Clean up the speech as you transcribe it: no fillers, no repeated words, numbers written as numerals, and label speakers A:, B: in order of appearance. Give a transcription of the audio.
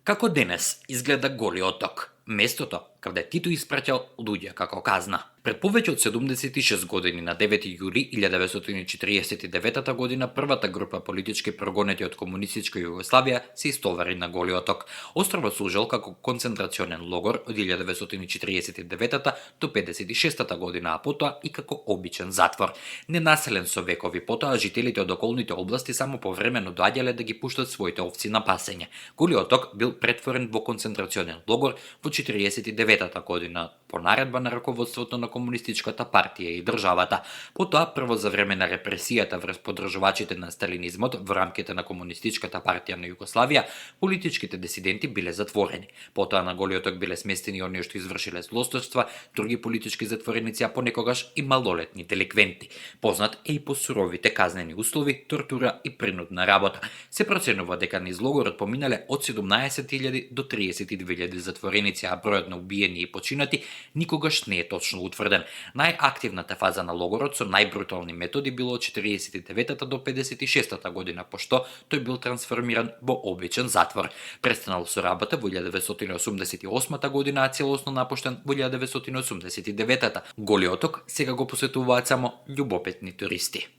A: Како денес изгледа Голиот оток, местото каде Тито испраќал луѓе како казна. Пред повеќе од 76 години на 9 јули 1949 година првата група политички прогонети од комунистичка Југославија се истовари на Голиот оток. Островот служел како концентрационен логор од 1949 до 56 година, а потоа и како обичен затвор. Ненаселен со векови, потоа жителите од околните области само повремено доаѓале да ги пуштат своите овци на пасење. Голиот оток бил претворен во концентрационен логор во 49 година по наредба на раководството на комунистичката партија и државата. Потоа, прво за време на репресијата врз поддржувачите на сталинизмот во рамките на комунистичката партија на Југославија, политичките дисиденти биле затворени. Потоа на Голиот оток биле сместени оние што извршиле злосторства, други политички затвореници, а понекогаш и малолетни деликвенти. Познат е и по суровите казнени услови, тортура и принудна работа. Се проценува дека низ логорот поминале од 17.000 до 32.000 затвореници, а бројот на убиени и починати никогаш не е точно утврден. Најактивната фаза на логорот со најбрутални методи било од 49 до 56 година, пошто тој бил трансформиран во обичен затвор. Престанал со работа во 1988 година, а целосно напуштен во 1989. Голиот оток сега го посетуваат само љубопитни туристи.